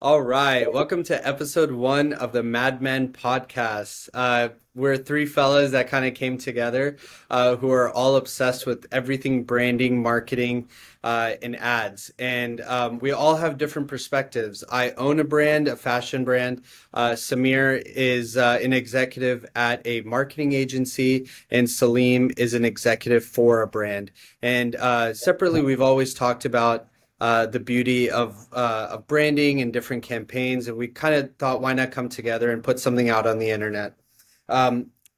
All right, welcome to episode one of the Madmen podcast. We're three fellas that kind of came together, who are all obsessed with everything branding, marketing, and ads. And we all have different perspectives. I own a brand, a fashion brand. Samir is an executive at a marketing agency, and Salim is an executive for a brand. And separately, we've always talked about the beauty of branding and different campaigns, and we kind of thought, why not come together and put something out on the internet?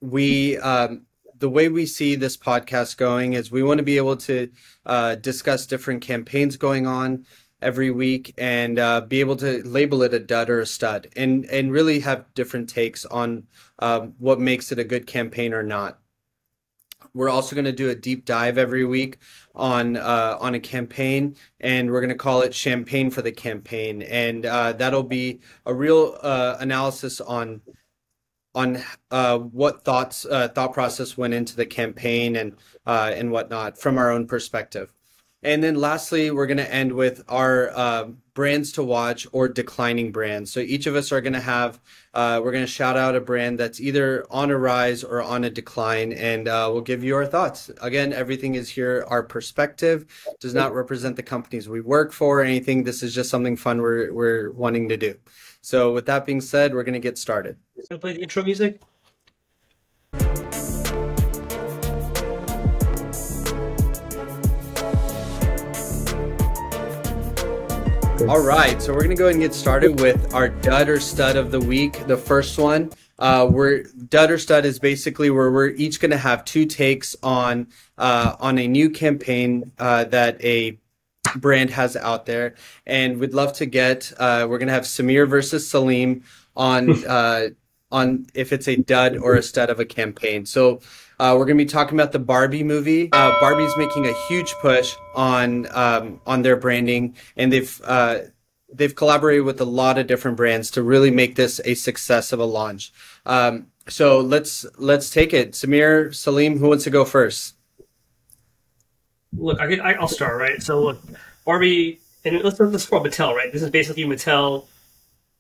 We The way we see this podcast going is we want to be able to discuss different campaigns going on every week and be able to label it a dud or a stud, and really have different takes on what makes it a good campaign or not. We're also going to do a deep dive every week on a campaign, and we're going to call it Champagne for the Campaign, and that'll be a real analysis on what thought process went into the campaign and whatnot from our own perspective. And then lastly, we're going to end with our brands to watch or declining brands. So each of us are going to have, we're going to shout out a brand that's either on a rise or on a decline, and we'll give you our thoughts. Again, everything is here. Our perspective does not represent the companies we work for or anything. This is just something fun we're wanting to do. So with that being said, we're going to get started. Gonna play the intro music. All right, so we're gonna go ahead and get started with our dud or stud of the week. The first one, we're dud or stud is basically where we're each gonna have two takes on a new campaign that a brand has out there, and we'd love to get. We're gonna have Samir versus Salim on if it's a dud or a stud of a campaign. So we're going to be talking about the Barbie movie. Barbie's making a huge push on their branding, and they've collaborated with a lot of different brands to really make this a success of a launch. So let's take it. Samir, Salim, who wants to go first? Look, I'll start, right? So look, Barbie, and let's talk about Mattel, right? This is basically Mattel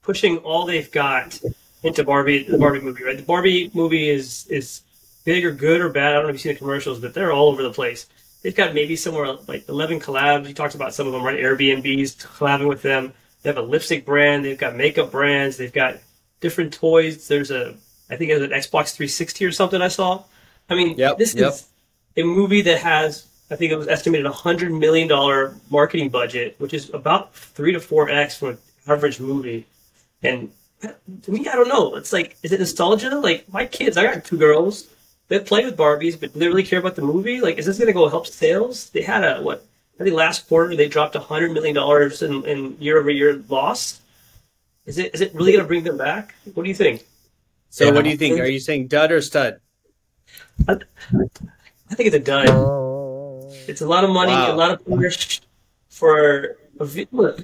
pushing all they've got into Barbie, the Barbie movie, right? The Barbie movie is big or good or bad. I don't know if you've seen the commercials, but they're all over the place. They've got maybe somewhere like 11 collabs. You talked about some of them, right? Airbnbs collabing with them. They have a lipstick brand. They've got makeup brands. They've got different toys. I think there's an Xbox 360 or something I saw. I mean, this is a movie that has, I think it was estimated $100 million marketing budget, which is about 3 to 4x for an average movie. And to me, I don't know. It's like, is it nostalgia? Like, my kids, I got two girls. They play with Barbies, but do they really care about the movie? Like, is this going to go help sales? They had I think last quarter, they dropped $100 million in year-over-year loss. Is it really going to bring them back? What do you think? So what do you think? Are you saying dud or stud? I think it's a dud. It's a lot of money, a lot of push for a look.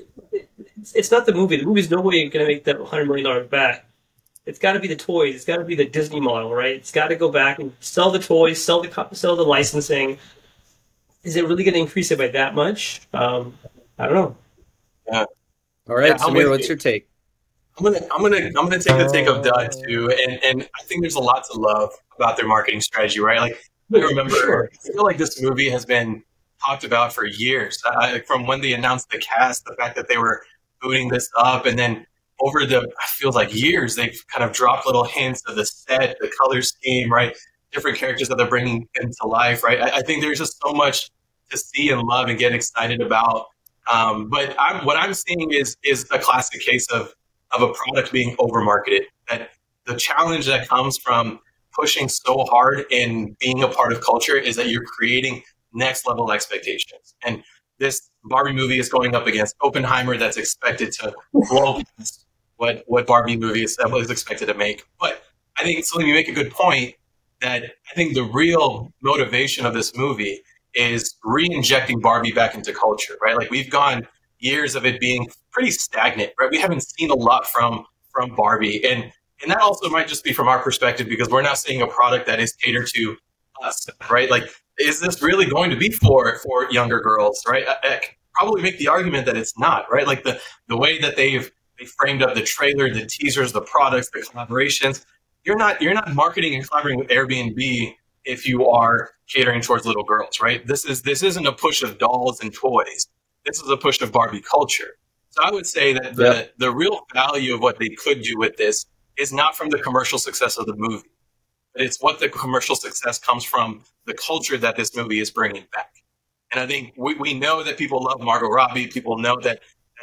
It's not the movie. The movie's no way going to make that $100 million back. It's got to be the toys. It's got to be the Disney model, right? It's got to go back and sell the toys, sell the licensing. Is it really going to increase it by that much? I don't know. Yeah. All right, Samir, what's your take? I'm gonna take the take of dud too, and I think there's a lot to love about their marketing strategy, right? Like I remember, I feel like this movie has been talked about for years. From when they announced the cast, the fact that they were booting this up, and then over I feel like years, they've kind of dropped little hints of the set, the color scheme, right? Different characters that they're bringing into life, right? I think there's just so much to see and love and get excited about. But what I'm seeing is a classic case of a product being overmarketed. That the challenge that comes from pushing so hard and being a part of culture is that you're creating next level expectations. And this Barbie movie is going up against Oppenheimer, that's expected to blow past what Barbie movie is expected to make. But I think, Salim, you make a good point that I think the real motivation of this movie is re-injecting Barbie back into culture, right? Like we've gone years of it being pretty stagnant, right? We haven't seen a lot from Barbie. And that also might just be from our perspective because we're not seeing a product that is catered to us, right? Like, is this really going to be for younger girls, right? I probably make the argument that it's not, right? Like the way that they've they framed up the trailer, the teasers, the products, the collaborations. You're not marketing and collaborating with Airbnb if you are catering towards little girls, right? This isn't a push of dolls and toys. This is a push of Barbie culture. So I would say that the real value of what they could do with this is not from the commercial success of the movie. It's what the commercial success comes from, the culture that this movie is bringing back. And I think we know that people love Margot Robbie. People know that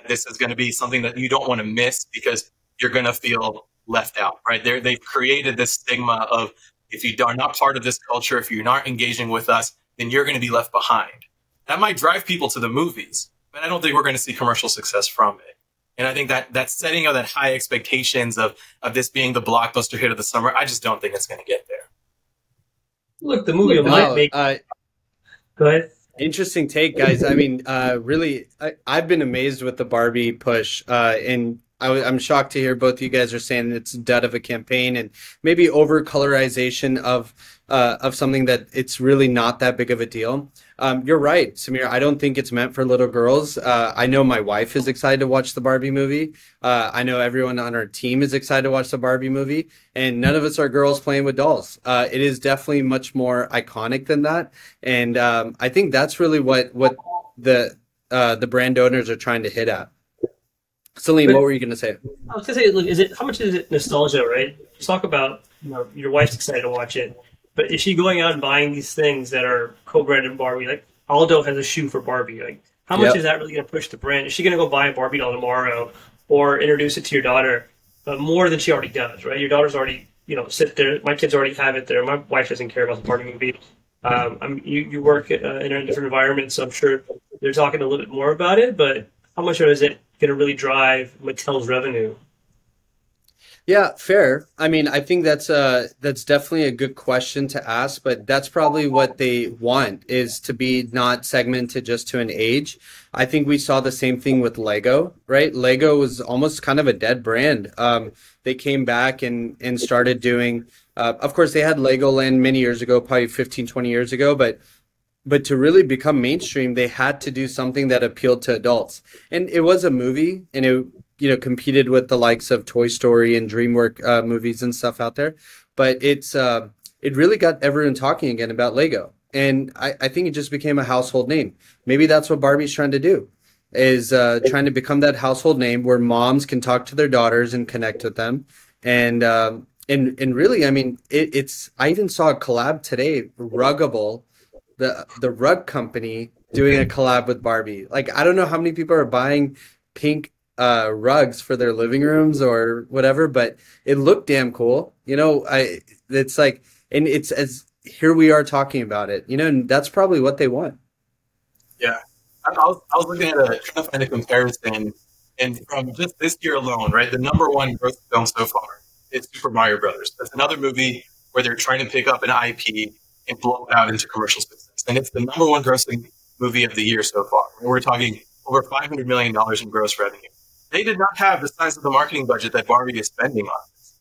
this is going to be something that you don't want to miss because you're going to feel left out, right? They've created this stigma of if you are not part of this culture, if you're not engaging with us, then you're going to be left behind. That might drive people to the movies, but I don't think we're going to see commercial success from it. And I think that setting of that high expectations of this being the blockbuster hit of the summer, I just don't think it's going to get there. Look, the movie might make. Go ahead. Interesting take, guys. I mean, really, I've been amazed with the Barbie push, and I'm shocked to hear both of you guys are saying it's a dud of a campaign and maybe over colorization of something that it's really not that big of a deal. You're right, Samir. I don't think it's meant for little girls. I know my wife is excited to watch the Barbie movie. I know everyone on our team is excited to watch the Barbie movie, and none of us are girls playing with dolls. It is definitely much more iconic than that, and I think that's really what the brand owners are trying to hit at. Salim, what were you going to say? I was going to say, look, how much is it nostalgia, right? You talk about, your wife's excited to watch it, but is she going out and buying these things that are co-branded Barbie? Like Aldo has a shoe for Barbie. Like, how much is that really going to push the brand? Is she going to go buy a Barbie doll tomorrow or introduce it to your daughter more than she already does, right? Your daughter's already, sit there. My kids already have it there. My wife doesn't care about the Barbie movie. You work in a different environment, so I'm sure they're talking a little bit more about it, but how much is it going to really drive Mattel's revenue? Yeah, fair. I mean, I think that's definitely a good question to ask, but that's probably what they want, is to be not segmented just to an age. I think we saw the same thing with Lego, right? Lego was almost kind of a dead brand. They came back and started doing, of course, they had Legoland many years ago, probably 15, 20 years ago, but to really become mainstream, they had to do something that appealed to adults. And it was a movie, and it competed with the likes of Toy Story and DreamWorks movies and stuff out there. But it really got everyone talking again about Lego. And I think it just became a household name. Maybe that's what Barbie's trying to do, is trying to become that household name where moms can talk to their daughters and connect with them. And really, I mean, I even saw a collab today, Ruggable, the rug company, doing a collab with Barbie. Like, I don't know how many people are buying pink rugs for their living rooms or whatever, but it looked damn cool. It's like, and it's as here we are talking about it, and that's probably what they want. Yeah. I was looking at trying to find a comparison, and from just this year alone, right, the number one gross film so far is Super Mario Brothers. That's another movie where they're trying to pick up an IP and blow it out into commercial success. And it's the number one grossing movie of the year so far. We're talking over $500 million in gross revenue. They did not have the size of the marketing budget that Barbie is spending on this.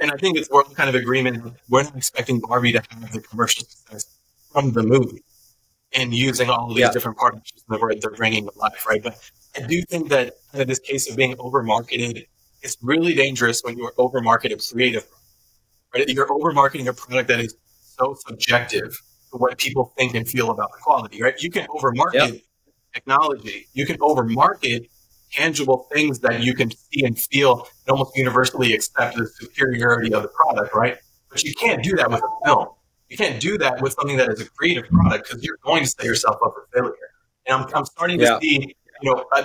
And I think it's world kind of agreement. We're not expecting Barbie to have the commercial success from the movie and using all of these different partnerships that they're bringing to life, right? But I do think that kind of this case of being over-marketed is really dangerous when you're over-marketed creative, right? You're over-marketing a product that is so subjective to what people think and feel about the quality, right? You can over-market technology. You can over-market tangible things that you can see and feel and almost universally accept the superiority of the product, right? But you can't do that with a film. You can't do that with something that is a creative product because you're going to set yourself up for failure. And I'm starting to see,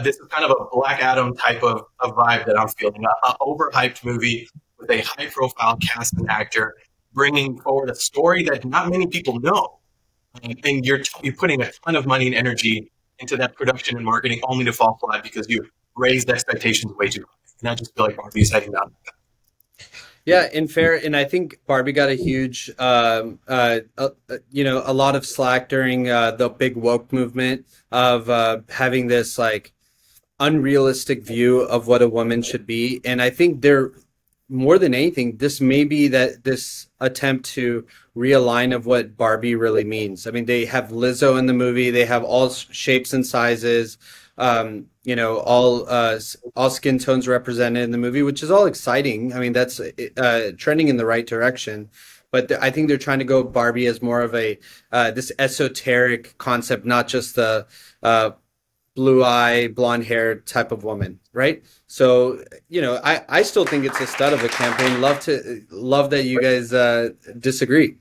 this is kind of a Black Adam type of vibe that I'm feeling. An overhyped movie with a high-profile cast and actor bringing forward a story that not many people know. And you're putting a ton of money and energy into that production and marketing only to fall flat because you raised expectations way too high. And I just feel like Barbie's heading down that path. Yeah, and I think Barbie got a huge, a lot of slack during the big woke movement of having this like unrealistic view of what a woman should be. And I think they're more than anything, this may be this attempt to realign of what Barbie really means. I mean, they have Lizzo in the movie. They have all shapes and sizes. all skin tones represented in the movie, which is all exciting. I mean, that's trending in the right direction. But I think they're trying to go Barbie as more of a this esoteric concept, not just the blue eye, blonde hair type of woman, right? So, I still think it's a stud of a campaign. Love that you guys disagree.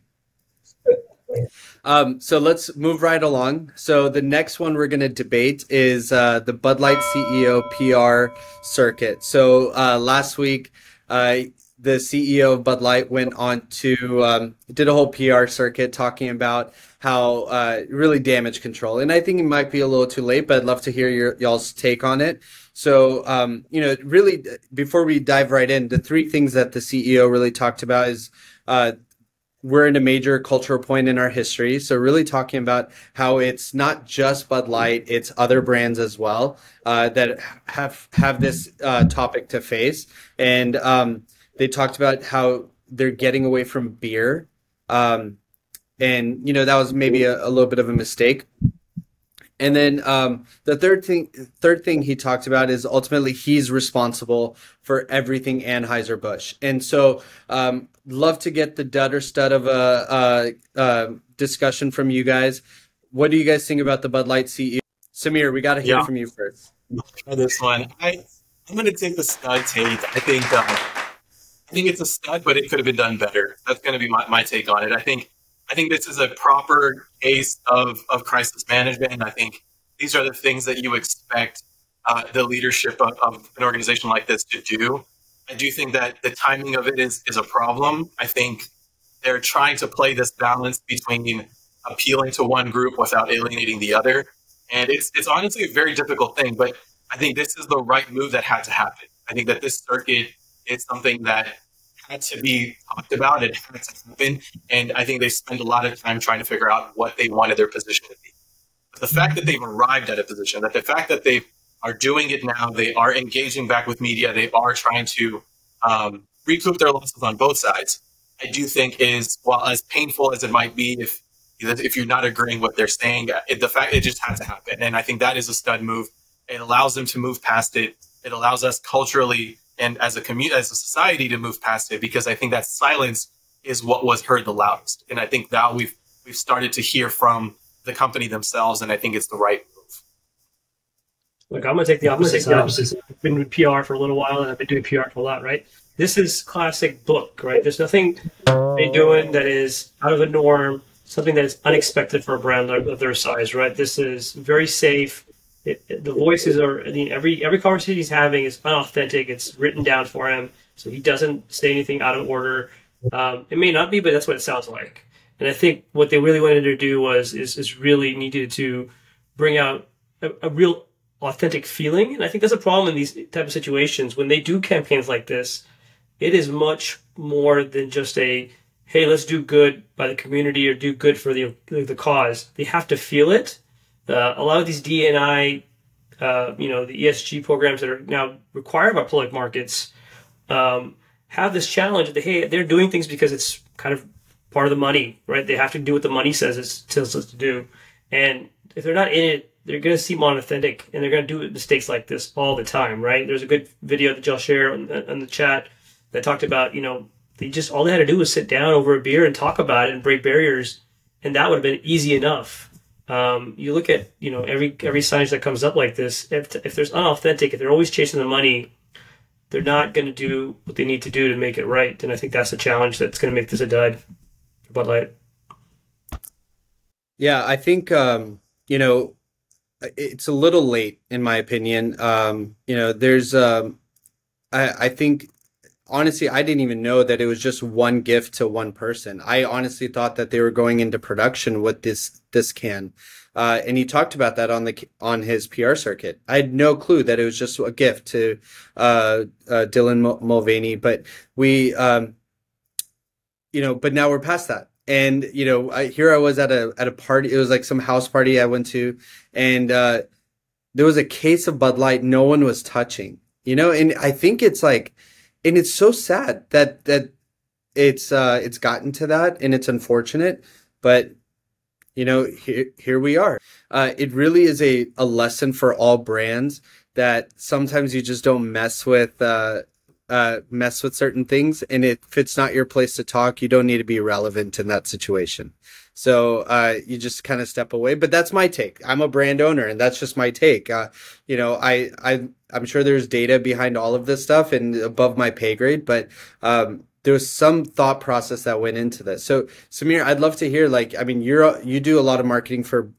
So let's move right along. So the next one we're going to debate is the Bud Light CEO PR circuit. So last week, the CEO of Bud Light went on to did a whole PR circuit talking about how really damage control. And I think it might be a little too late, but I'd love to hear y'all's take on it. So, really, before we dive right in, the three things that the CEO really talked about is we're in a major cultural point in our history. So really talking about how it's not just Bud Light, it's other brands as well that have this topic to face. And they talked about how they're getting away from beer. And, that was maybe a little bit of a mistake. And then the third thing he talked about is ultimately he's responsible for everything Anheuser-Busch. And so love to get the dud or stud of a discussion from you guys. What do you guys think about the Bud Light CEO? Samir, we got to hear from you first. This one, I'm going to take the stud take. I think it's a stud, but it could have been done better. That's going to be my take on it. I think this is a proper case of crisis management. And I think these are the things that you expect the leadership of an organization like this to do. I do think that the timing of it is a problem. I think they're trying to play this balance between appealing to one group without alienating the other. And it's honestly a very difficult thing, but I think this is the right move that had to happen. I think that this circuit is something that had to be talked about. It had to happen. And I think they spend a lot of time trying to figure out what they wanted their position to be. But the fact that they've arrived at a position, that the fact that they are doing it now, they are engaging back with media, they are trying to recoup their losses on both sides, I do think is, while as painful as it might be if you're not agreeing with what they're saying, the fact it just had to happen. And I think that is a stud move. It allows them to move past it. It allows us culturally and as a community, as a society, to move past it, because I think that silence is what was heard the loudest. And I think now we've started to hear from the company themselves, and I think it's the right move. Look, I'm going to take the opposite side. I've been doing PR for a little while, and I've been doing PR for a lot, right? This is classic book, right? There's nothing they're doing that is out of the norm, something that is unexpected for a brand of their size, right? This is very safe. The voices are, every conversation he's having is unauthentic. It's written down for him, so he doesn't say anything out of order. It may not be, but that's what it sounds like. And I think what they really wanted to do is really needed to bring out a real authentic feeling. And I think that's a problem in these type of situations. When they do campaigns like this, it is much more than just a, hey, let's do good by the community or do good for the cause. They have to feel it. A lot of these D&I, the ESG programs that are now required by public markets have this challenge that, hey, they're doing things because it's kind of part of the money, right? They have to do what the money says it tells us to do. And if they're not in it, they're going to seem unauthentic, and they're going to do mistakes like this all the time, right? There's a good video that y'all share on the chat that talked about, all they had to do was sit down over a beer and talk about it and break barriers, and that would have been easy enough. You look at, every signage that comes up like this, if there's unauthentic, if they're always chasing the money, they're not going to do what they need to do to make it right. And I think that's a challenge that's going to make this a dud for Bud Light. Yeah, I think, it's a little late in my opinion. I think, honestly, I didn't even know that it was just one gift to one person. I honestly thought that they were going into production with this can. And he talked about that on his PR circuit. I had no clue that it was just a gift to Dylan Mulvaney, but but now we're past that. And here I was at a party. It was like some house party I went to, and there was a case of Bud Light no one was touching. And I think it's like, and it's so sad that it's gotten to that, and it's unfortunate, but here we are. It really is a lesson for all brands that sometimes you just don't mess with certain things, and if it's not your place to talk, you don't need to be relevant in that situation. So you just kind of step away. But that's my take. I'm a brand owner, and that's just my take. You know, I'm sure there's data behind all of this stuff and above my pay grade, but there was some thought process that went into this. So Samir, I'd love to hear, like, I mean, you do a lot of marketing for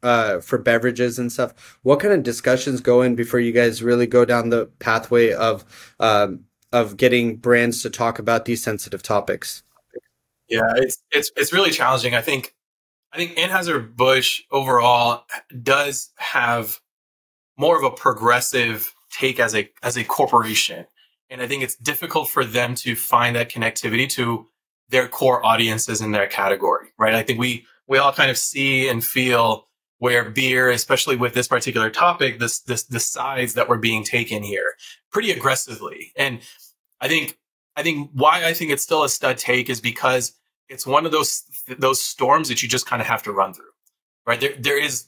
beverages and stuff. What kind of discussions go in before you guys really go down the pathway of getting brands to talk about these sensitive topics? Yeah, it's really challenging. I think Anheuser-Busch overall does have more of a progressive take as a corporation. And I think it's difficult for them to find that connectivity to their core audiences in their category, right? I think we all kind of see and feel where beer, especially with this particular topic, the sides that were being taken here pretty aggressively. And I think why I think it's still a stud take is because it's one of those storms that you just kind of have to run through, right? There is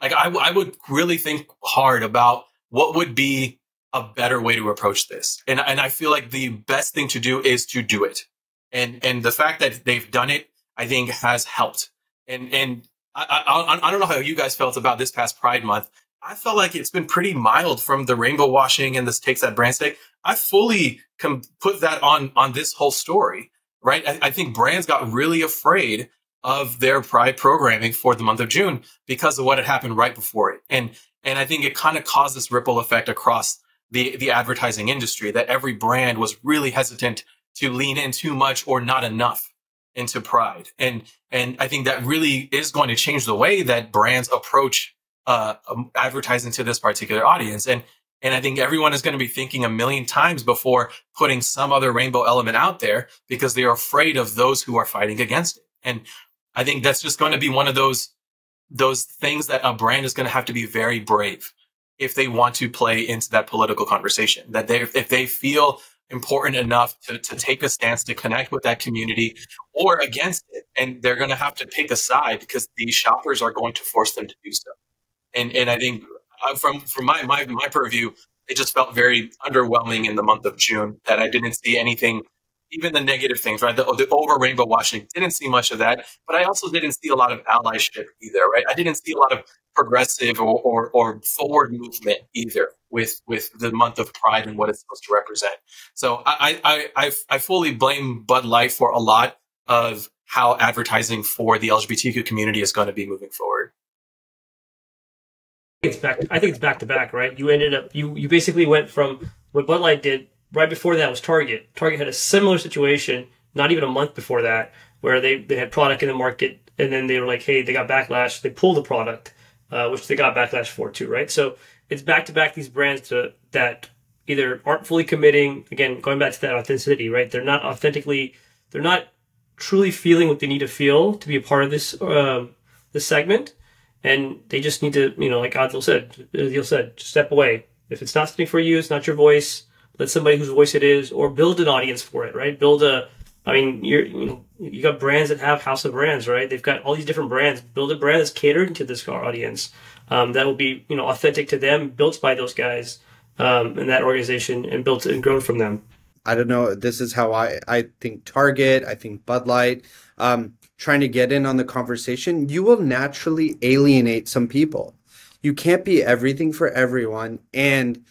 like, I would really think hard about what would be a better way to approach this. And I feel like the best thing to do is to do it. And the fact that they've done it, I think, has helped. And I don't know how you guys felt about this past Pride Month. I felt like it's been pretty mild from the rainbow washing and this takes that brand stake. I fully can put that on this whole story, right? I think brands got really afraid of their Pride programming for the month of June because of what had happened right before it. And I think it kind of caused this ripple effect across the advertising industry, that every brand was really hesitant to lean in too much or not enough into Pride. And I think that really is going to change the way that brands approach advertising to this particular audience. And I think everyone is going to be thinking a million times before putting some other rainbow element out there because they are afraid of those who are fighting against it. And I think that's just going to be one of those things that a brand is going to have to be very brave if they want to play into that political conversation, that if they feel important enough to take a stance to connect with that community or against it. And they're going to have to pick a side because the shoppers are going to force them to do so. And I think from my purview, it just felt very underwhelming in the month of June that I didn't see anything, even the negative things, right? The over rainbow washing, didn't see much of that, but I also didn't see a lot of allyship either, right? I didn't see a lot of progressive or forward movement either with the month of Pride and what it's supposed to represent. So I fully blame Bud Light for a lot of how advertising for the LGBTQ community is going to be moving forward. I think it's back to back, right? You ended up you basically went from what Bud Light did right before that was Target. Target had a similar situation, not even a month before that, where they had product in the market and then they were like, hey, they got backlash. They pulled the product, which they got backlash for too, right? So it's back to back these brands that either aren't fully committing, again, going back to that authenticity, right? They're not truly feeling what they need to feel to be a part of this segment. And they just need to, like Adeel said, just step away. If it's not something for you, it's not your voice, let somebody whose voice it is, or build an audience for it, right? You got brands that have house of brands, right? They've got all these different brands. Build a brand that's catering to this audience, that will be, authentic to them, built by those guys, in that organization, and built and grown from them. I don't know. This is how I think Target, I think Bud Light, trying to get in on the conversation, you will naturally alienate some people. You can't be everything for everyone and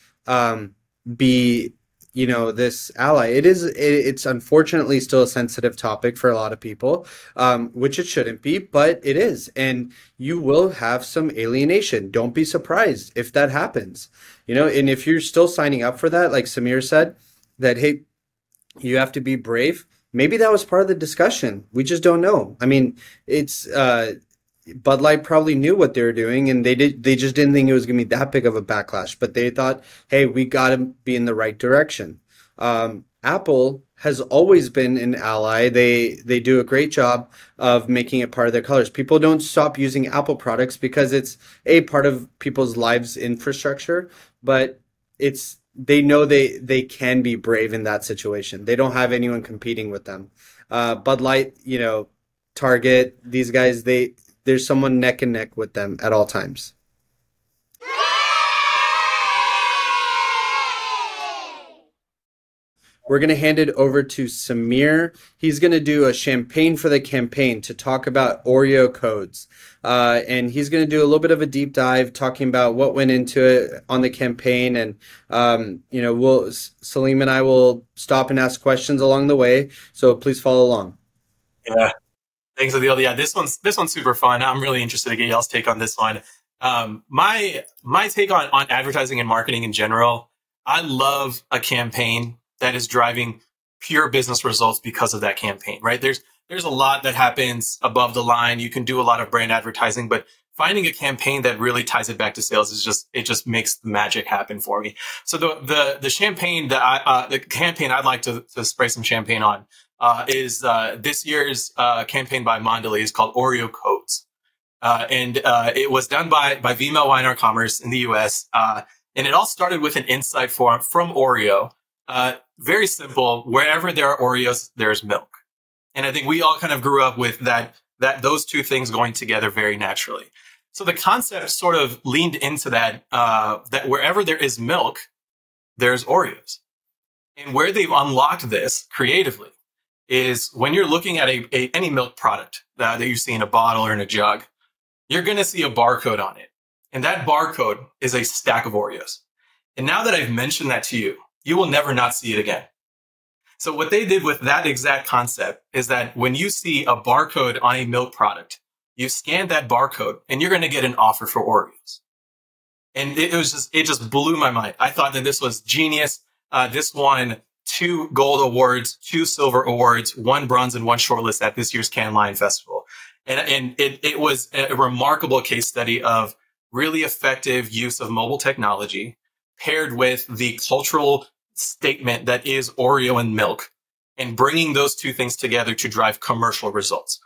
be, this ally. It's unfortunately still a sensitive topic for a lot of people, which it shouldn't be, but it is. And you will have some alienation. Don't be surprised if that happens, and if you're still signing up for that, like Samir said, that, hey, you have to be brave. Maybe that was part of the discussion. We just don't know. I mean, it's Bud Light probably knew what they were doing, and they just didn't think it was going to be that big of a backlash. But they thought, hey, we got to be in the right direction. Apple has always been an ally. They do a great job of making it part of their colors. People don't stop using Apple products because it's a part of people's lives infrastructure, but they know they can be brave in that situation. They don't have anyone competing with them. Bud Light, Target, these guys, there's someone neck and neck with them at all times. we're going to hand it over to Samir. He's going to do a champagne for the campaign to talk about Oreo codes. And he's going to do a little bit of a deep dive talking about what went into it on the campaign. And, Salim and I will stop and ask questions along the way. So please follow along. Yeah. Thanks, Adeel. Yeah, this one's super fun. I'm really interested to get y'all's take on this one. My take on advertising and marketing in general, I love a campaign that is driving pure business results because of that campaign, right? There's a lot that happens above the line. You can do a lot of brand advertising, but finding a campaign that really ties it back to sales it just makes the magic happen for me. So the champagne the campaign I'd like to spray some champagne on is this year's campaign by Mondelez called Oreo Codes. And it was done by Vimeo Wine Commerce in the US. And it all started with an insight from Oreo. Very simple. Wherever there are Oreos, there's milk. And I think we all kind of grew up with that those two things going together very naturally. So the concept sort of leaned into that wherever there is milk, there's Oreos. And where they've unlocked this creatively is when you're looking at any milk product that you see in a bottle or in a jug, you're going to see a barcode on it. And that barcode is a stack of Oreos. And now that I've mentioned that to you, you will never not see it again. So what they did with that exact concept is that when you see a barcode on a milk product, you scan that barcode and you're going to get an offer for Oreos. And it just blew my mind. I thought that this was genius. This won 2 gold awards, 2 silver awards, 1 bronze and 1 shortlist at this year's Cannes Lion Festival. And it was a remarkable case study of really effective use of mobile technology paired with the cultural statement that is Oreo and milk, and bringing those two things together to drive commercial results.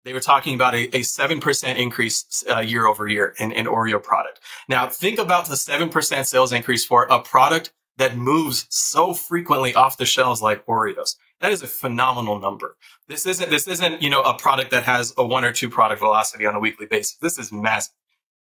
They were talking about a 7% increase year over year in Oreo product. Now, think about the 7% sales increase for a product that moves so frequently off the shelves like Oreos. That is a phenomenal number. This isn't, a product that has a 1 or 2 product velocity on a weekly basis. This is massive.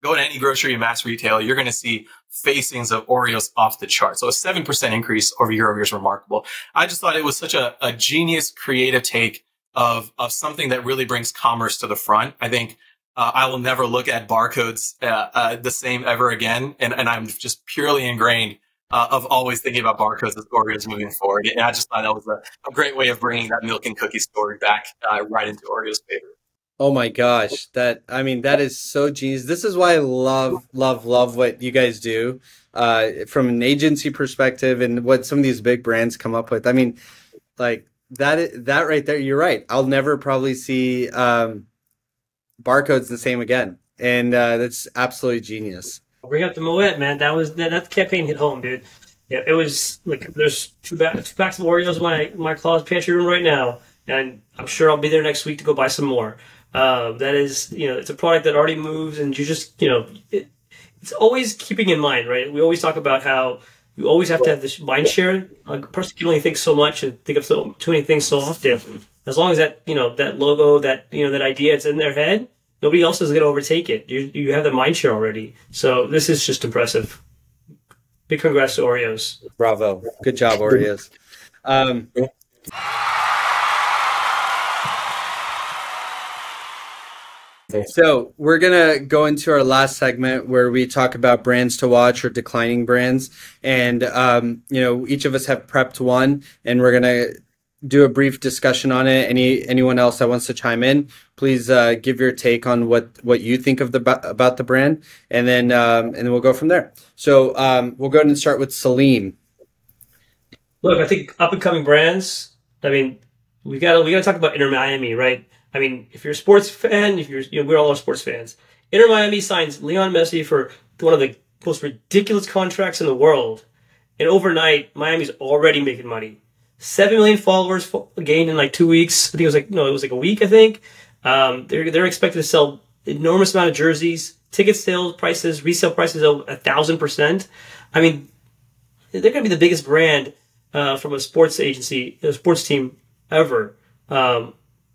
Go to any grocery and mass retailer, you're going to see facings of Oreos off the chart. So a 7% increase over year is remarkable. I just thought it was such a genius creative take of something that really brings commerce to the front. I think I will never look at barcodes the same ever again. And I'm just purely ingrained of always thinking about barcodes as Oreos moving forward. And I just thought that was a great way of bringing that milk and cookie story back right into Oreo's favor. Oh my gosh, that is so genius. This is why I love what you guys do from an agency perspective and what some of these big brands come up with. I mean, like that right there, you're right. I'll never probably see barcodes the same again. And that's absolutely genius. Bring up the Moet, man. That campaign hit home, dude. Yeah, it was like there's two packs of Oreos in my closet pantry room right now, and I'm sure I'll be there next week to go buy some more. That is, it's a product that already moves, and you just, it's always keeping in mind, right? We always talk about how you always have to have this mind share. A person can only think so much and think of too many things so often. As long as that, that logo, that idea, it's in their head, nobody else is going to overtake it. You have the mind share already. So this is just impressive. Big congrats to Oreos. Bravo. Good job, Oreos. So we're going to go into our last segment where we talk about brands to watch or declining brands. And, each of us have prepped one, and we're going to do a brief discussion on it. Anyone else that wants to chime in, please give your take on what you think of about the brand, and then we'll go from there. So we'll go ahead and start with Salim. Look, I think up and coming brands. I mean, we gotta talk about Inter Miami, right? I mean, if you're a sports fan, we're all sports fans. Inter Miami signs Lionel Messi for one of the most ridiculous contracts in the world, and overnight, Miami's already making money. 7 million followers gained in like 2 weeks. I think it was like a week. I think they're expected to sell enormous amount of jerseys. Ticket sales prices, resale prices of 1,000%. I mean, they're going to be the biggest brand from a sports agency, a sports team ever.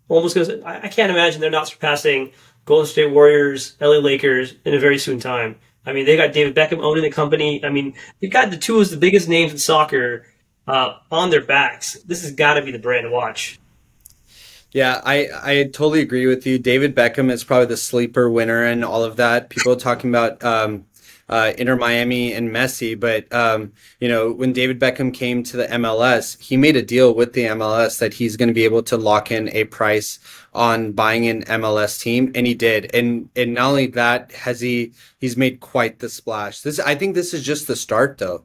Almost going I can't imagine they're not surpassing Golden State Warriors, LA Lakers in a very soon time. I mean, they got David Beckham owning the company. I mean, you've got the two of the biggest names in soccer on their backs. This has got to be the brand to watch. Yeah, I totally agree with you. David Beckham is probably the sleeper winner and all of that. People talking about Inter Miami and Messi, but you know, when David Beckham came to the MLS, he made a deal with the MLS that he's going to be able to lock in a price on buying an MLS team, and he did. And not only that, he's made quite the splash. This I think this is just the start, though.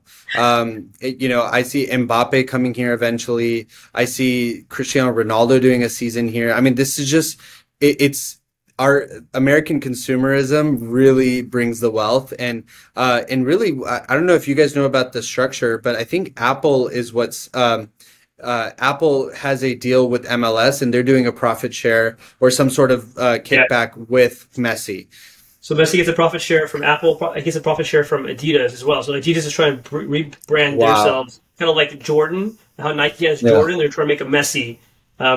You know, I see Mbappe coming here eventually. I see Cristiano Ronaldo doing a season here. I mean, this is just it's our American consumerism really brings the wealth, and really, I don't know if you guys know about the structure, but I think Apple is what's Apple has a deal with MLS, and they're doing a profit share or some sort of kickback with Messi. So Messi gets a profit share from Apple. He gets a profit share from Adidas as well. So Adidas is trying to rebrand themselves, kind of like Jordan. How Nike has Jordan, they're trying to make a Messi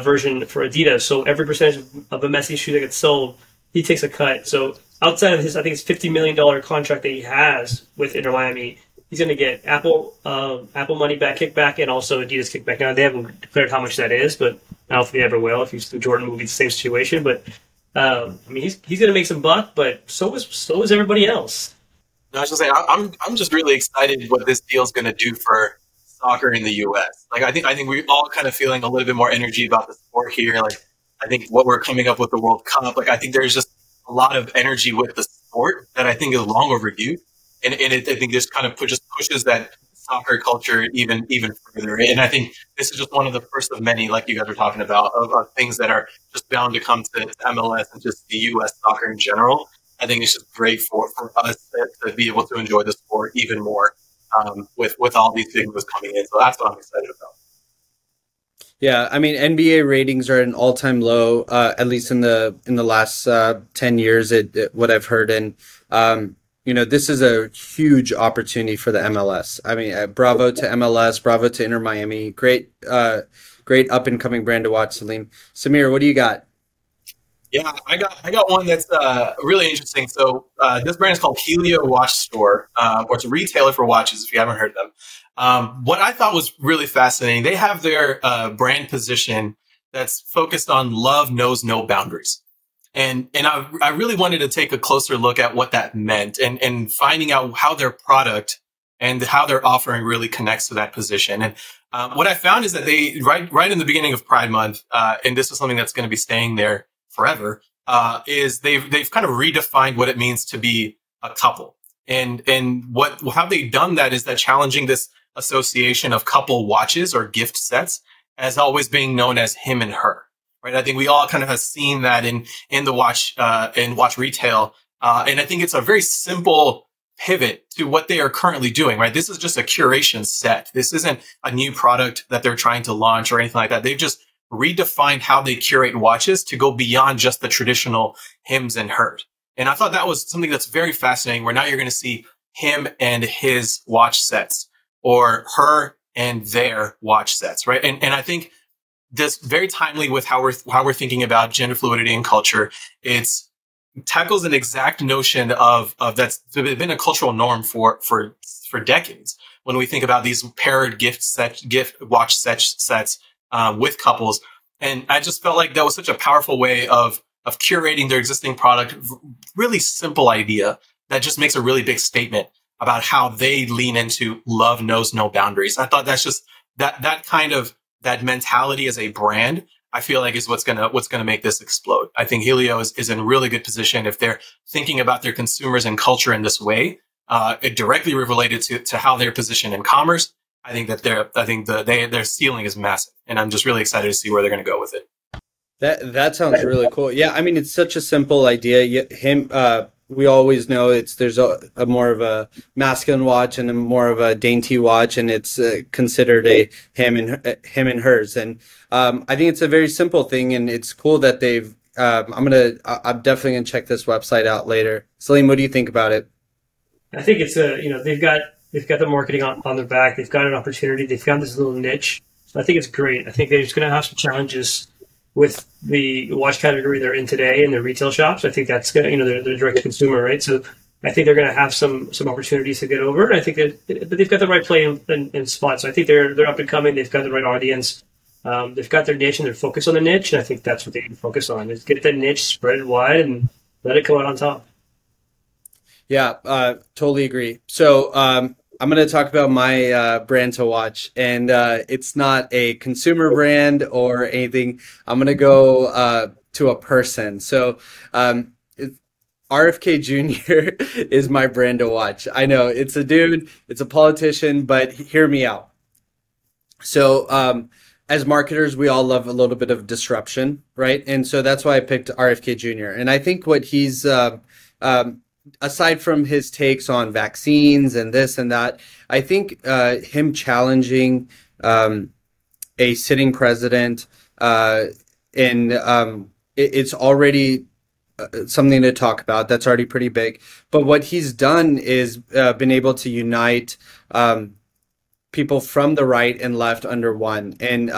version for Adidas. So every percentage of a Messi shoe that gets sold, he takes a cut. So outside of his, I think it's $50 million contract that he has with Inter Miami, he's going to get Apple money back, kickback, and also Adidas kickback. Now they haven't declared how much that is, but I don't think they ever will. If you see the Jordan movie, it's the same situation. But I mean, he's going to make some buck, but so is everybody else. No, I was just saying, I'm just really excited what this deal is going to do for soccer in the U.S. Like, I think we're all kind of feeling a little bit more energy about the sport here. Like, I think what we're coming up with the World Cup, like, I think there's just a lot of energy with the sport that I think is long overdue, and I think this kind of pushes that soccer culture even further. And I think this is just one of the first of many, like you guys were talking about, of things that are just bound to come to MLS and just the U.S. soccer in general. I think it's just great for us to be able to enjoy the sport even more with all these big moves coming in. So that's what I'm excited about. Yeah, I mean, NBA ratings are at an all-time low, at least in the last 10 years, what I've heard. And you know, this is a huge opportunity for the MLS. I mean, bravo to MLS, bravo to Inter Miami. Great up and coming brand to watch, Salim. Samir, what do you got? Yeah, I got one that's really interesting. So this brand is called Helio Watch Store, or it's a retailer for watches if you haven't heard of them. What I thought was really fascinating, they have their brand position that's focused on love knows no boundaries. And I really wanted to take a closer look at what that meant and finding out how their product and how their offering really connects to that position. And what I found is that they, right in the beginning of Pride Month, and this is something that's going to be staying there forever, is they've kind of redefined what it means to be a couple. And how they've done that is that challenging this association of couple watches or gift sets as always being known as him and her. Right. I think we all kind of have seen that in the watch retail. And I think it's a very simple pivot to what they are currently doing. Right. This is just a curation set. This isn't a new product that they're trying to launch or anything like that. They've just redefined how they curate watches to go beyond just the traditional hims and hers. And I thought that was something that's very fascinating, where now you're going to see him and his watch sets, or her and their watch sets. Right. And I think this very timely with how we're thinking about gender fluidity and culture. It's tackles an exact notion of that's been a cultural norm for decades. When we think about these paired gift watch sets with couples, and I just felt like that was such a powerful way of curating their existing product. Really simple idea that just makes a really big statement about how they lean into love knows no boundaries. I thought that's just that kind of that mentality as a brand, I feel like is what's gonna make this explode. I think Helio is in a really good position if they're thinking about their consumers and culture in this way, it directly related to how they're positioned in commerce. I think that their ceiling is massive, and I'm just really excited to see where they're going to go with it. That sounds really cool. Yeah, I mean, it's such a simple idea. We always know there's a more of a masculine watch and a more of a dainty watch, and it's considered a him and hers. And I think it's a very simple thing, and it's cool that they've. I'm definitely gonna check this website out later. Salim, what do you think about it? I think it's they've got the marketing on their back. They've got an opportunity. They've found this little niche. So I think it's great. I think they're just going to have some challenges with the watch category they're in today in their retail shops. I think that's going to, they're direct to consumer, right? So I think they're going to have some opportunities to get over. And I think but they've got the right play in spots. So I think they're up and coming. They've got the right audience. They've got their niche and they're focused on the niche. And I think that's what they need to focus on, is get that niche, spread it wide, and let it come out on top. Yeah, totally agree. So I'm going to talk about my brand to watch, and it's not a consumer brand or anything. I'm going to go to a person. So RFK Jr. is my brand to watch. I know it's a dude, it's a politician, but hear me out. So as marketers, we all love a little bit of disruption, right? And so that's why I picked RFK Jr. And I think what he's aside from his takes on vaccines and this and that, I think him challenging a sitting president it's already something to talk about. That's already pretty big. But what he's done is been able to unite people from the right and left under one. And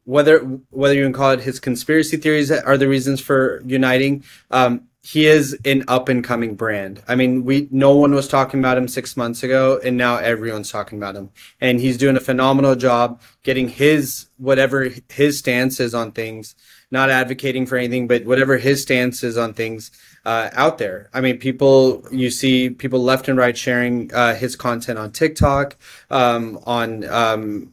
whether you can call it his conspiracy theories that are the reasons for uniting, he is an up and coming brand. I mean, no one was talking about him 6 months ago, and now everyone's talking about him. And he's doing a phenomenal job getting whatever his stance is on things, not advocating for anything, but whatever his stance is on things out there. I mean, you see people left and right sharing his content on TikTok, on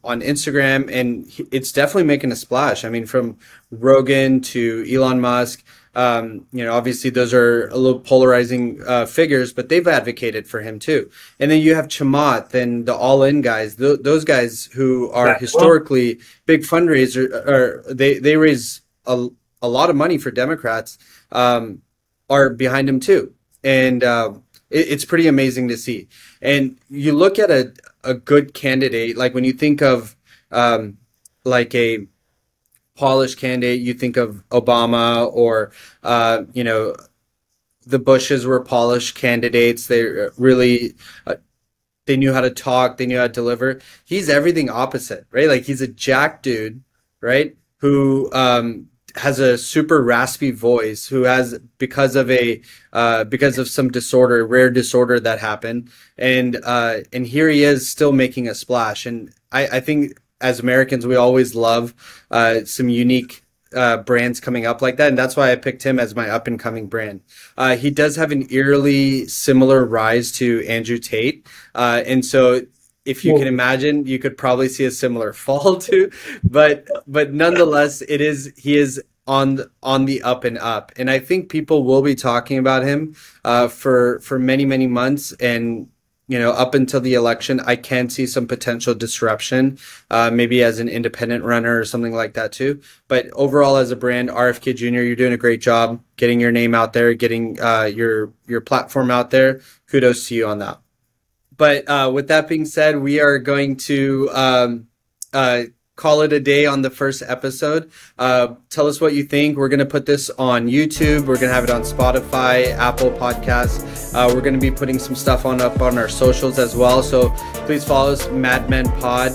Instagram, and it's definitely making a splash. I mean, from Rogan to Elon Musk. Obviously those are a little polarizing figures, but they've advocated for him too. And then you have Chamath and the All In guys, those guys who are historically big fundraisers, or they raise a lot of money for Democrats, are behind him too. And it's pretty amazing to see. And you look at a good candidate, like when you think of like a polished candidate, you think of Obama, or the Bushes were polished candidates. They really they knew how to talk, they knew how to deliver. He's everything opposite, right? Like he's a jack dude, right? Who has a super raspy voice, who has because of some disorder, rare disorder that happened, and here he is still making a splash. And I think as Americans, we always love some unique brands coming up like that. And that's why I picked him as my up and coming brand. He does have an eerily similar rise to Andrew Tate. And so if you can imagine, you could probably see a similar fall too. But nonetheless, he is on the up and up. And I think people will be talking about him for many, many months. And up until the election, I can see some potential disruption, maybe as an independent runner or something like that too. But overall, as a brand, RFK Jr., you're doing a great job getting your name out there, getting your platform out there. Kudos to you on that. But with that being said, we are going to call it a day on the first episode. Tell us what you think. We're going to put this on YouTube. We're going to have it on Spotify, Apple Podcasts. We're going to be putting some stuff up on our socials as well. So please follow us, Madmen Pod.